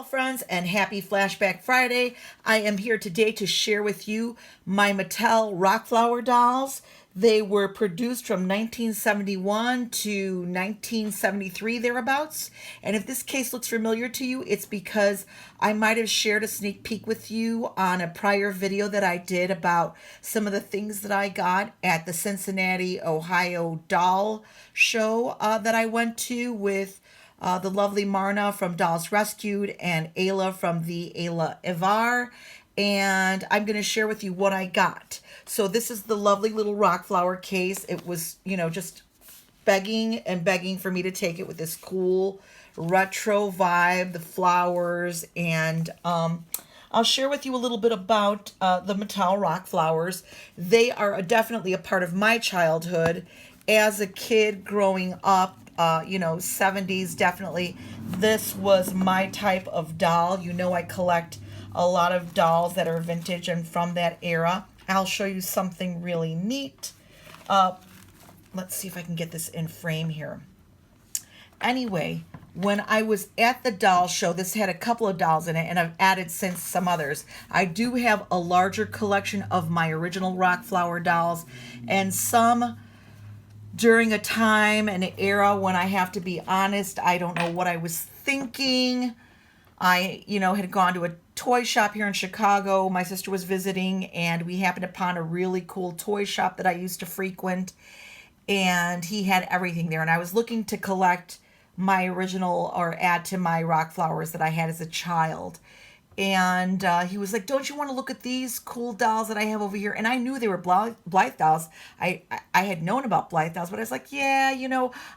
friends, and happy Flashback Friday. I am here today to share with you my Mattel Rockflower dolls. They were produced from 1971 to 1973, thereabouts. And if this case looks familiar to you, it's because I might have shared a sneak peek with you on a prior video that I did about some of the things that I got at the Cincinnati, Ohio doll show that I went to with the lovely Marna from Dolls Rescued and Ayla from the Ayla Ivar. And I'm going to share with you what I got. So this is the lovely little rock flower case. It was, just begging and begging for me to take it with this cool retro vibe, the flowers, and I'll share with you a little bit about the Mattel rock flowers. They are definitely a part of my childhood as a kid growing up. 70s, definitely. This was my type of doll. I collect a lot of dolls that are vintage and from that era. I'll show you something really neat. Let's see if I can get this in frame here. Anyway, when I was at the doll show, this had a couple of dolls in it, and I've added since some others. I do have a larger collection of my original rock flower dolls, and some during a time and an era when I have to be honest, I don't know what I was thinking. I, had gone to a toy shop here in Chicago. My sister was visiting, and we happened upon a really cool toy shop that I used to frequent, and he had everything there. And I was looking to collect my original or add to my rock flowers that I had as a child. And he was like, don't you want to look at these cool dolls that I have over here? And I knew they were Blythe dolls. I had known about Blythe dolls, but I was like, yeah,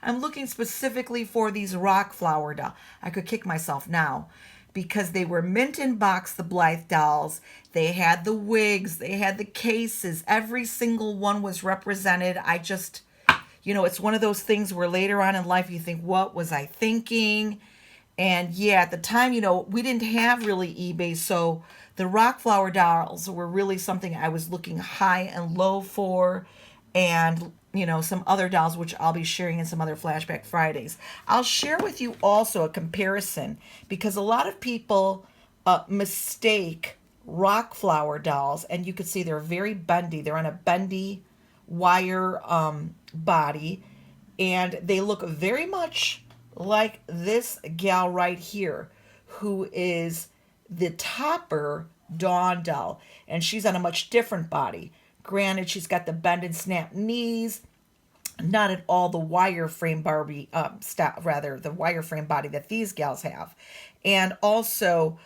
I'm looking specifically for these rock flower dolls. I could kick myself now because they were mint in box, the Blythe dolls. They had the wigs. They had the cases. Every single one was represented. I just, it's one of those things where later on in life you think, what was I thinking? And yeah, at the time, we didn't have really eBay, so the rock flower dolls were really something I was looking high and low for, and some other dolls which I'll be sharing in some other Flashback Fridays. I'll share with you also a comparison because a lot of people mistake rock flower dolls, and you can see they're very bendy. They're on a bendy wire body, and they look very much like this gal right here, who is the Topper Dawn doll, and she's on a much different body. Granted, she's got the bend and snap knees, not at all the wireframe Barbie the wireframe body that these gals have. And also,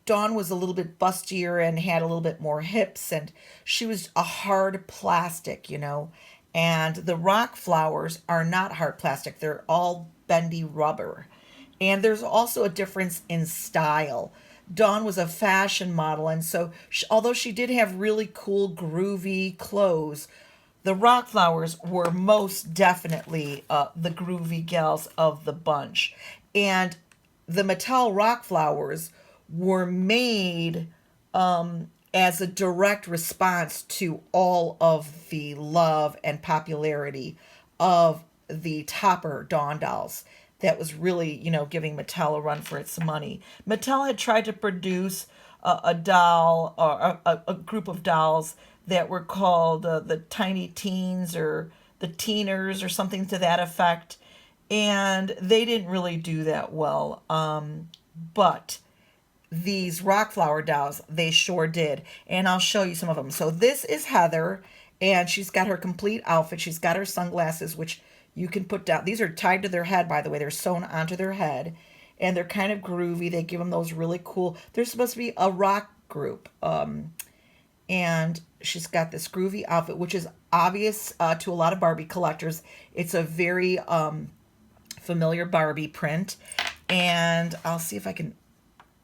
Dawn was a little bit bustier and had a little bit more hips, and she was a hard plastic, And the rock flowers are not hard plastic. They're all bendy rubber. And there's also a difference in style. Dawn was a fashion model, and so although she did have really cool, groovy clothes, the rock flowers were most definitely the groovy gals of the bunch. And the Mattel rock flowers were made as a direct response to all of the love and popularity of the Topper Dawn dolls. That was really, giving Mattel a run for its money. Mattel had tried to produce a doll or a group of dolls that were called the Tiny Teens or the Teeners or something to that effect. And they didn't really do that well. But these rock flower dolls, they sure did. And I'll show you some of them. So this is Heather, and she's got her complete outfit. She's got her sunglasses, which you can put down. These are tied to their head, by the way. They're sewn onto their head, and they're kind of groovy. They give them those really cool, they're supposed to be a rock group. And she's got this groovy outfit, which is obvious to a lot of Barbie collectors. It's a very familiar Barbie print. And I'll see if I can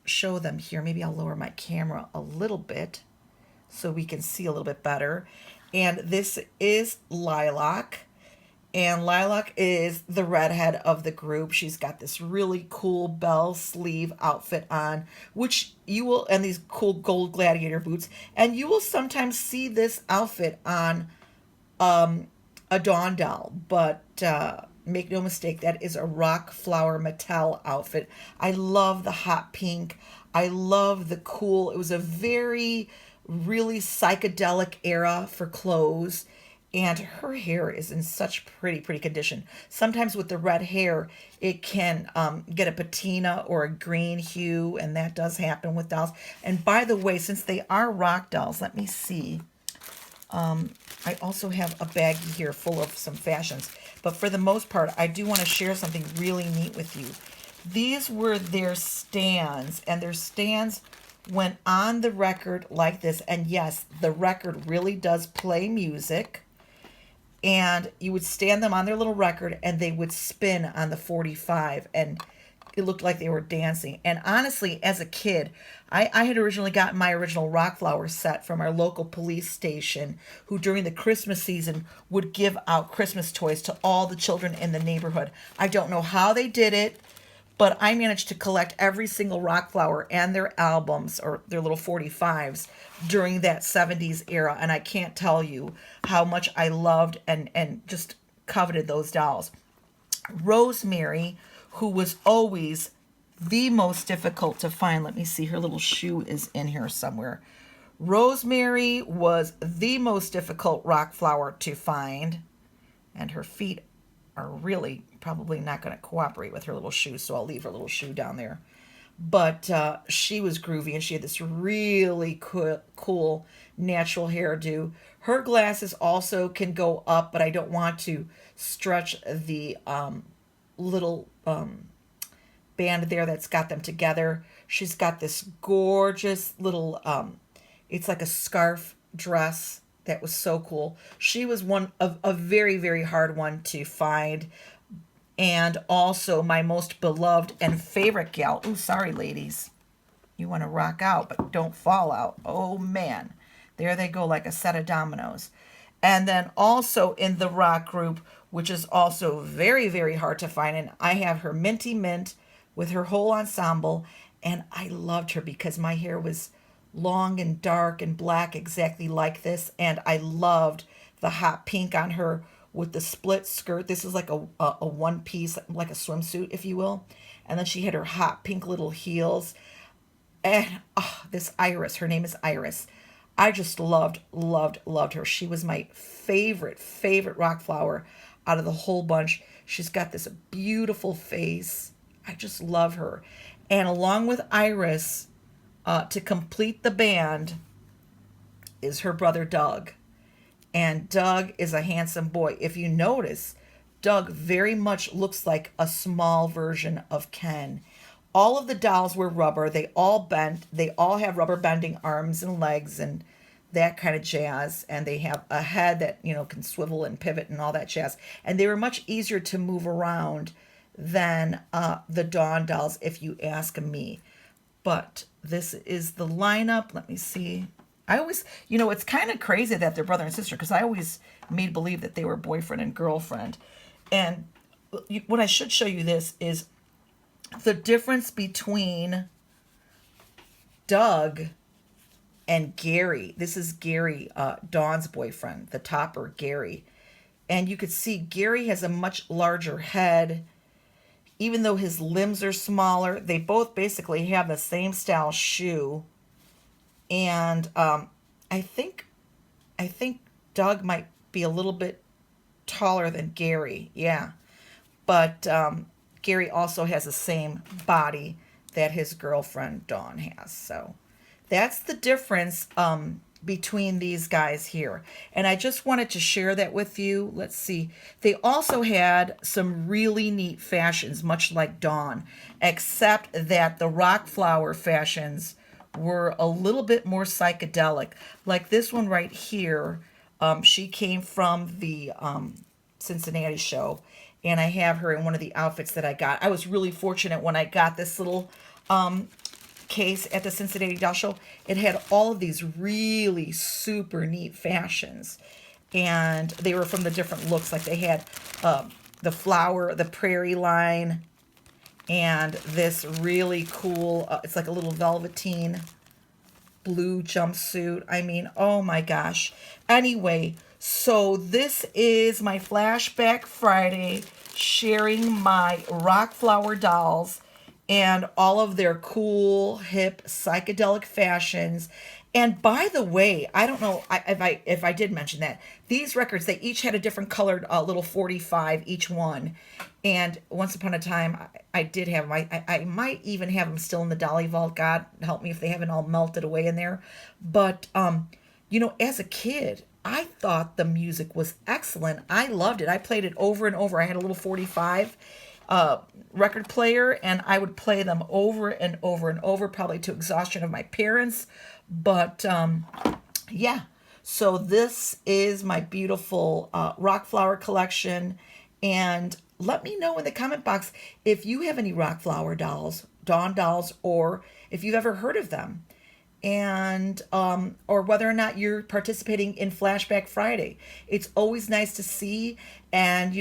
show them here. Maybe I'll lower my camera a little bit so we can see a little bit better. And this is Lilac, and Lilac is the redhead of the group. She's got this really cool bell sleeve outfit on, which you will, and these cool gold gladiator boots, and you will sometimes see this outfit on a Dawn doll, but make no mistake, that is a Rock Flower Mattel outfit. I love the hot pink. I love the cool. It was a very, really psychedelic era for clothes. And her hair is in such pretty condition. Sometimes with the red hair, it can get a patina or a green hue, and that does happen with dolls. And by the way, since they are rock dolls, let me see. I also have a baggie here full of some fashions. But for the most part, I do want to share something really neat with you. These were their stands, and their stands went on the record like this. And yes, the record really does play music. And you would stand them on their little record, and they would spin on the 45, and it looked like they were dancing. And honestly, as a kid, I had originally gotten my original Rock Flower set from our local police station, who during the Christmas season would give out Christmas toys to all the children in the neighborhood. I don't know how they did it, but I managed to collect every single Rock Flower and their albums, or their little 45s, during that 70s era. And I can't tell you how much I loved and just coveted those dolls. Rosemary, who was always the most difficult to find. Let me see, her little shoe is in here somewhere. Rosemary was the most difficult Rock Flower to find. And her feet are really probably not going to cooperate with her little shoe, so I'll leave her little shoe down there. But she was groovy, and she had this really cool natural hairdo. Her glasses also can go up, but I don't want to stretch the little band there that's got them together. She's got this gorgeous little, it's like a scarf dress that was so cool. She was one of a very hard one to find. And also my most beloved and favorite gal. Ooh, sorry, ladies. You want to rock out, but don't fall out. Oh, man. There they go, like a set of dominoes. And then also in the rock group, which is also very hard to find. And I have her Minty Mint with her whole ensemble. And I loved her because my hair was long and dark and black, exactly like this. And I loved the hot pink on her with the split skirt. This is like a one piece, like a swimsuit, if you will. And then she had her hot pink little heels. And this Iris, her name is Iris. I just loved her. She was my favorite Rock Flower out of the whole bunch. She's got this beautiful face. I just love her. And along with Iris, to complete the band, is her brother Doug. And Doug is a handsome boy. If you notice, Doug very much looks like a small version of Ken. All of the dolls were rubber. They all bent. They all have rubber bending arms and legs and that kind of jazz. And they have a head that, can swivel and pivot and all that jazz. And they were much easier to move around than the Dawn dolls, if you ask me. But this is the lineup. Let me see. I always, it's kind of crazy that they're brother and sister, because I always made believe that they were boyfriend and girlfriend. And what I should show you this is the difference between Doug and Gary. This is Gary, Dawn's boyfriend, the topper, Gary. And you could see Gary has a much larger head. Even though his limbs are smaller, they both basically have the same style shoe. And I think Doug might be a little bit taller than Gary, yeah. But Gary also has the same body that his girlfriend Dawn has. So that's the difference between these guys here. And I just wanted to share that with you. Let's see. They also had some really neat fashions, much like Dawn, except that the Rock Flower fashions were a little bit more psychedelic. Like this one right here, she came from the Cincinnati show, and I have her in one of the outfits that I got. I was really fortunate when I got this little case at the Cincinnati Doll Show. It had all of these really super neat fashions, and they were from the different looks. Like they had the flower, the prairie line, and this really cool, it's like a little velveteen blue jumpsuit. I mean, oh my gosh. Anyway, so this is my Flashback Friday sharing my rock flower dolls and all of their cool, hip, psychedelic fashions. And by the way, I don't know if I did mention that these records, they each had a different colored little 45 each one. And once upon a time, I did have them. I might even have them still in the Dolly Vault. God help me if they haven't all melted away in there. But as a kid, I thought the music was excellent. I loved it. I played it over and over. I had a little 45 record player, and I would play them over and over and over, probably to exhaustion of my parents. But yeah, so this is my beautiful rock flower collection. And let me know in the comment box if you have any rock flower dolls, Dawn dolls, or if you've ever heard of them, and or whether or not you're participating in Flashback Friday. It's always nice to see, and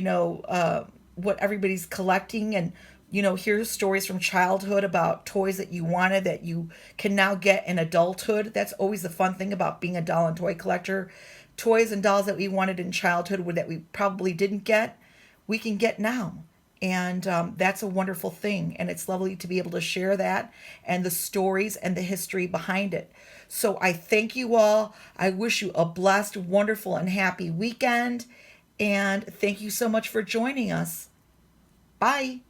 what everybody's collecting, and hear stories from childhood about toys that you wanted that you can now get in adulthood. That's always the fun thing about being a doll and toy collector. Toys and dolls that we wanted in childhood that we probably didn't get, we can get now. And that's a wonderful thing. And it's lovely to be able to share that and the stories and the history behind it. So I thank you all. I wish you a blessed, wonderful, and happy weekend. And thank you so much for joining us. Bye.